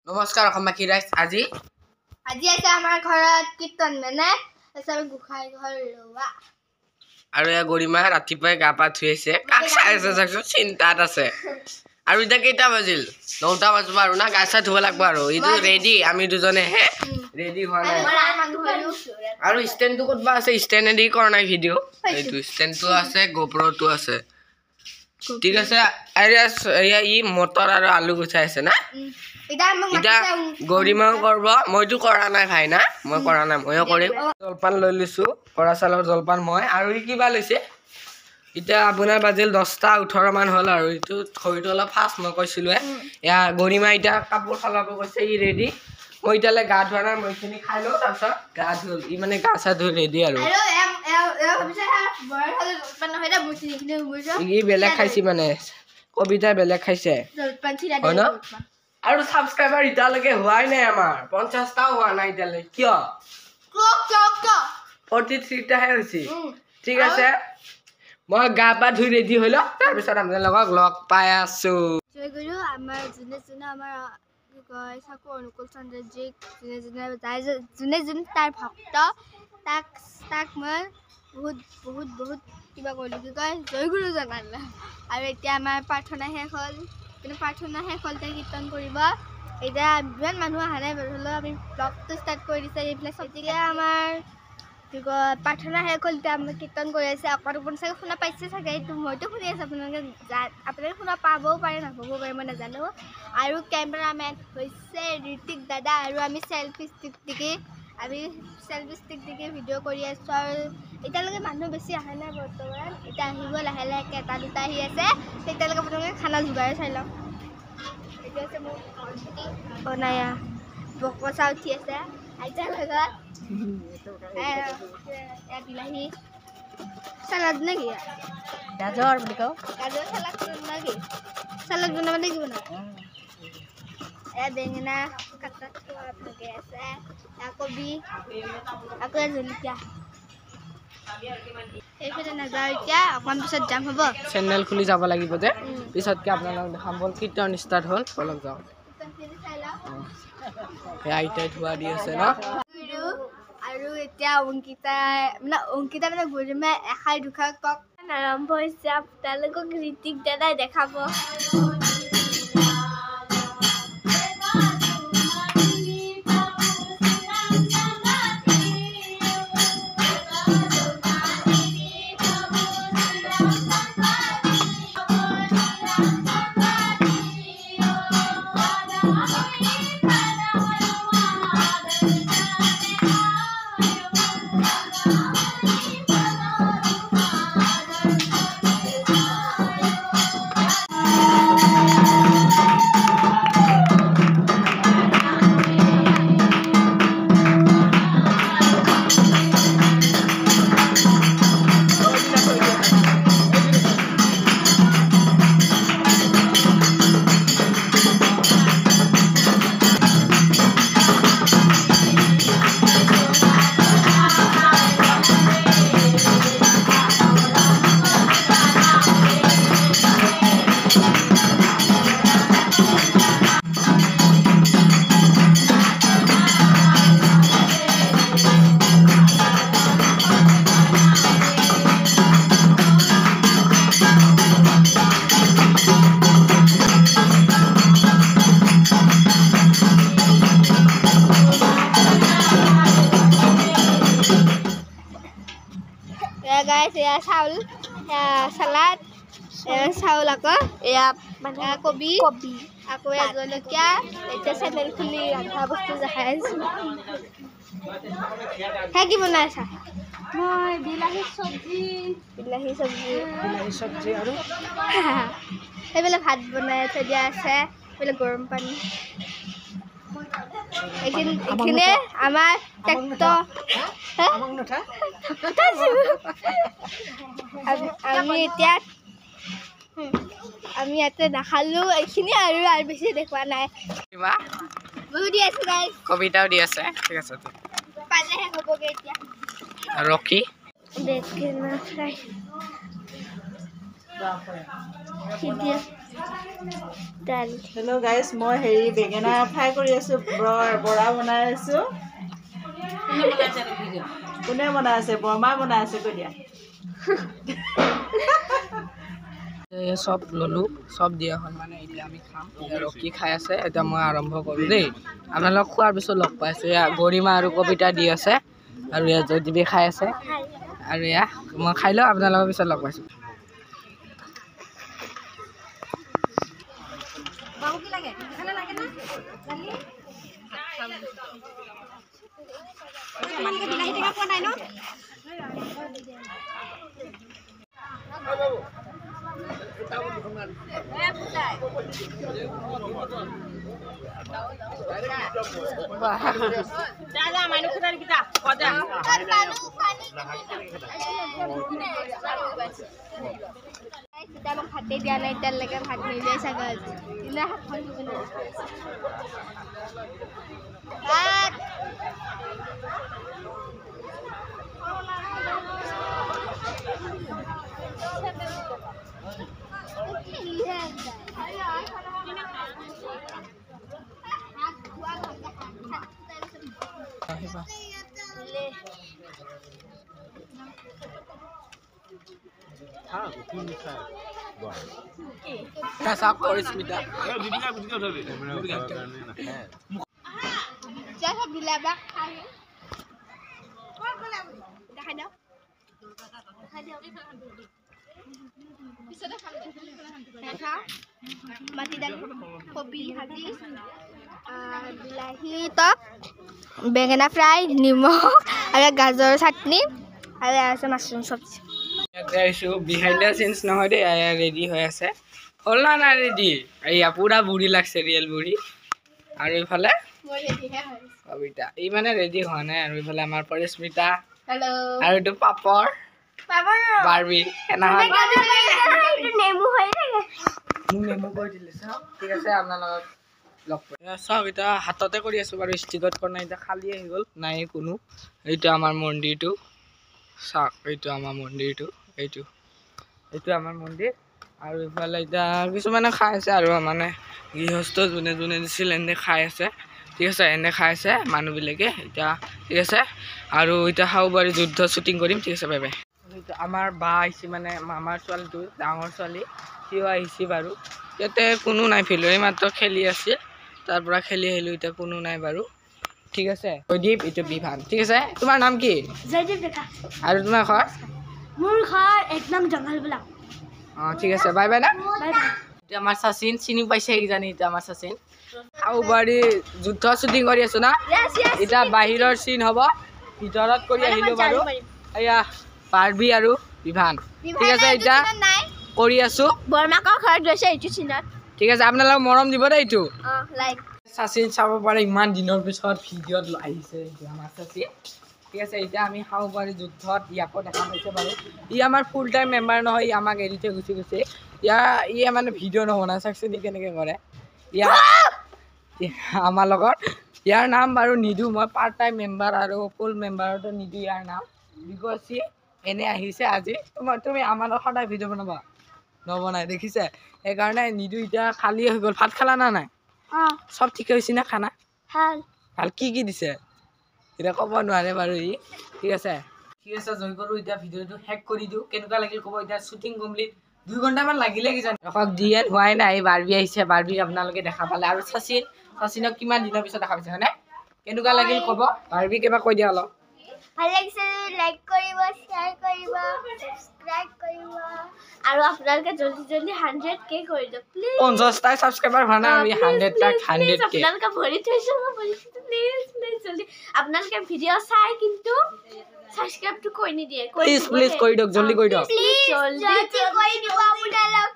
নমস্কাৰ অসমবাসী ৰাইজ আজি আছে আমাৰ ঘৰত কীৰ্তন মানে আমি গোসাঁই ঘৰ লোৱা আৰু এয়া গৰিমা ৰাতিপুৱাই গা পা ধুই আছে কাক চাই আছে চাকচোন চিন্তাত আছে আৰু এতিয়া কেইটা বাজিল 9টা বাজিব আৰু না গা চা ধুব লাগিব আৰু এইটো ৰেডি আমি দুজনে হে ৰেডি হোৱা নাই আৰু ষ্টেণ্ডটো ক'তবা আছে ষ্টেণ্ডেদি কৰা নাই ভিডিঅ' এইটো ষ্টেণ্ডটো আছে গোপ্ৰটো আছে ঠিক আছে এয়া ই মটৰ আৰু আলু গুচাই আছে না এতিয়া গৰিমাও কৰিব মইতো কৰা নাই ভাই না মই কৰা নাই ময়ো কৰিম জলপান লৈ লৈছো কৰা চালৰ জলপান মই আৰু ই কিবা লৈছে এতিয়া আপোনাৰ বাজিল 10টা 18 মান হ'ল আৰু এইটো খৰিটো অলপ ফাষ্ট মই কৈছিলোৱে এয়া গৰিমা এতিয়া কাপোৰ সলাব কৈছে ই ৰেডি মই এতিয়ালৈ গা ধোৱা নাই মই এইখিনি খাই লওঁ তাৰপিছত গা ধুল ই মানে গা চা ধুই ৰেডি আৰু ই বেলেগ খাইছি মানে কবিতা বেলেগ খাইছে হয় ন আৰু সাবস্ক্ৰাইবাৰ ইতালৈকে হোৱাই নাই আমাৰ 50টাও হোৱা নাই ইতালৈ কিয় 43টাহে হৈছে ঠিক আছে মই গা পা ধুই ৰেডি হলো তাৰ পিছত আপোনালোকক লগ পাই আছো জয় গুৰু আমাৰ যোনে আমাৰ কি কয় সাকু অনুকূল চন্দ্ৰজিক যোনে তাৰ ভক্ত তাক মই বহুত কিবা কৰিলো কি কয় জয় গুৰু জনালে আৰু এতিয়া আমাৰ প্ৰাৰ্থনা শেষ হ'ল কিন্তু প্ৰাৰ্থনা শেষ হ'ল তাই কীৰ্তন কৰিব এতিয়া ইমান মানুহ অহা নাই হ'লেও আমি ব্লগটো ষ্টাৰ্ট কৰি দিছে এইবিলাক গতিকে আমাৰ কি কয় প্ৰাৰ্থনা শেষ হ'ল এতিয়া আমি কীৰ্তন কৰি আছে আপোনালোকে চাগে শুনা পাইছে চাগে এইটো মইতো শুনি আছোঁ আপোনালোকে শুনা পাবও পাৰে নাপাবও পাৰে মই নাজানো আৰু কেমেৰামেন হৈছে ঋতিক দাদা আৰু আমি চেল্ফি ষ্টিক দিকে ভিডিঅ' কৰি আছোঁ আৰু এতিয়ালৈকে মানুহ বেছি অহা নাই বৰ্তমান এতিয়া আহিব লাহে লাহেকৈ এটা দুটা আহি আছে তেতিয়ালৈকে আপোনালোকে খানা যোগাৰ চাই লওক এইটো আছে মোৰ বনায়া বকচা উঠি আছে আইতাৰ লগত বিলাহী চালাড নেকি গাজৰ বুলি কওঁ গাজৰ চালাড নেকি চালাড বনাব লাগিব না বেঙেনা কাটা থোৱা ভাগে আছে কবি আকৌ জলকীয়া সেইফালে নাযাওঁ এতিয়া অকণমান পিছত যাম হ'ব চেনেল খুলি যাব লাগিব যে পিছতকে আপোনালোকক দেখাম বল কীৰ্তন ষ্টাৰ্ট হ'ল অলপ যাওঁ আইতাই ধোৱা দি আছে ন আৰু এতিয়া অংকিতা মানে গৰিমাই এষাৰ দুষাৰ কক আৰম্ভ হৈছে আপোনালোকক ঋতিক দাদাই দেখাব চাউল চালাড চাউল আকৌ এয়া কবি আকৌ জলকীয়া এতিয়া চেনেল খুলি ৰন্ধা বস্তু দেখাই আছোঁ কি বনাই আছা মই বিলাহী চব্জি আৰু সেইবিলাক ভাত বনাই থৈ দিয়া আছে এইবিলাক গৰম পানী এইখিনি আমাৰ ট্ৰেক্টৰ আমি ইয়াতে নাখালো এইখিনি আৰু বেছি দেখুওৱা নাই কবিতাও দি আছে ঠিক আছে পালেহে হ'বগৈ এতিয়া ৰকি বেঙেনা ফ্ৰাই হেল্ল' গাইজ মই হেৰি বেঙেনা ফ্ৰাই কৰি আছোঁ বৰা বনাই আছোঁ কোনে বনাই আছে বৰমাই বনাই আছে কৈ দিয়া চব ললো চব দিয়া হ'ল মানে এতিয়া আমি খাম ৰকি খাই আছে এতিয়া মই আৰম্ভ কৰোঁ দেই আপোনালোক খোৱাৰ পিছত লগ পাইছোঁ এয়া গৰিমা আৰু কবিতা দি আছে আৰু এয়া জয়দীপে খাই আছে আৰু এয়া মই খাই লওঁ আপোনালোকৰ পিছত লগ পাইছোঁ ভাতে দিয়া নাই এতিয়ালৈকে ভাত নিদিয়ে চাগৈ মাটি দালি কবি ভাজি বিলাহী টক বেঙেনা ফ্ৰাই নিমখ আৰু গাজৰ চাটনি আৰু আছে মাছৰুম চব্জি বিহাইণ্ড দ্য চিনছ নহয় দেই ৰেডি হৈ আছে হ'ল না নাই ৰেডি এয়া পুৰা বুঢ়ী লাগছে ৰিয়েল বুঢ়ী আৰু এইফালে কবিতা ই মানে ৰেডি হোৱা নাই আৰু এইফালে আমাৰ পৰিস্মিতা আৰু এইটো পাপৰ বাৰ্বি নেমু কৰি দিলে চাওক ঠিক আছে আপোনালোকক লগ পাই চাওক এতিয়া হাততে কৰি আছোঁ বাৰু ষ্টিকত কৰা নাই এতিয়া খালী আহি গ'ল নাই কোনো এইটো আমাৰ মন্দিৰটো চাওক এইটো আমাৰ মন্দিৰটো এইটো আমাৰ মন্দিৰ আৰু ইফালে এতিয়া কিছুমানে খাই আছে আৰু মানে গৃহস্থ যোনে যোনে দিছিল এনে খাই আছে ঠিক আছে এনে খাই আছে মানুহবিলাকে এতিয়া ঠিক আছে আৰু এতিয়া খাওবাৰী যুদ্ধ শ্বুটিং কৰিম ঠিক আছে বাই বাই আমাৰ বা আহিছে মানে মামাৰ ছোৱালীটো ডাঙৰ ছোৱালী সিও আহিছে বাৰু ইয়াতে কোনো নাই ফিল্ডৰ মাত্ৰ খেলি আছিল তাৰ পৰা খেলি আহিলোঁ এতিয়া কোনো নাই বাৰু ঠিক আছে জয়দীপ এইটো বিভান ঠিক আছে তোমাৰ নাম কি জয়দীপ ডেকা আৰু তোমাৰ ঘৰ মোৰ ঘৰ একদম জংঘল বোলা অঁ ঠিক আছে বাই বাই না বাই বাই এতিয়া আমাৰ শচীন চিনি পাইছে কিজানি এতিয়া আমাৰ শচীন খাওবাৰী যুদ্ধ শ্বুটিং কৰি আছোঁ না এতিয়া বাহিৰৰ চিন হ'ব ভিতৰত কৰি আহিলোঁ বাৰু এয়া বাৰ্বি আৰু বিভান ঠিক আছে এতিয়া কৰি আছোঁ বৰমাকৰ ঘৰত গৈছে এইটো চিনত ঠিক আছে আপোনালোকক মৰম দিব দেই এইটো লাইক শচীন চাব পাৰে ইমান দিনৰ পিছত ভিডিঅ'ত আহিছে এইটো আমাৰ শচীন ঠিক আছে এতিয়া আমি খাওবাৰী যুদ্ধত ইয়াকো দেখা পাইছে বাৰু ই আমাৰ ফুল টাইম মেম্বাৰ নহয় ই আমাক এৰি থৈ গুচি গৈছে ই মানে ভিডিঅ' নবনাই চাওকচোন ই কেনেকৈ কৰে আমাৰ লগত ইয়াৰ নাম বাৰু নিদিওঁ মই পাৰ্ট টাইম মেম্বাৰ আৰু ফুল মেম্বাৰতো নিদিওঁ ইয়াৰ নাম বিকজ ই এনে আহিছে আজি তুমি আমাৰ লগত সদায় ভিডিঅ' বনাবা নবনাই দেখিছে সেইকাৰণে নিদিওঁ এতিয়া খালী হৈ গ'ল ভাত খালা না নাই চব ঠিক হৈছে না খানা ভাল কি দিছে এতিয়া ক'ব নোৱাৰে বাৰু ই ঠিক আছে জয় কৰোঁ এতিয়া ভিডিঅ'টো শেষ কৰি দিওঁ কেনেকুৱা লাগিল ক'ব এতিয়া শ্বুটিং কমপ্লিট 2 ঘণ্টামান লাগিলে কিজানি ৰখক দিয়ে হোৱাই নাই বাৰ্বি আহিছে বাৰ্বিক আপোনালোকে দেখা পালে আৰু শচীনক কিমান দিনৰ পিছত দেখা পাইছে হয়নে কেনেকুৱা লাগিল ক'ব বাৰ্বিক এবাৰ কৈ দিয়া অলপ ভাল লাগিছে লাইক কৰিব শ্বেয়াৰ কৰিব সাবস্ক্ৰাইব কৰিব আৰু আপোনালোকে জলদি 100k কৰি দিয়ক প্লিজ 50টা ছাবস্ক্ৰাইবাৰ হোৱা নাই আমি 100টা 100k আপোনালোকে ভৰি থৈছো প্লিজ জলদি আপোনালোকে ভিডিঅ' চাই কিন্তু সাবস্ক্ৰাইবটো কৰি নিদিয়ে প্লিজ কৰি দিয়ক জলদি কৰি দিয়ক প্লিজ জলদি কৰি দিব আপোনালোক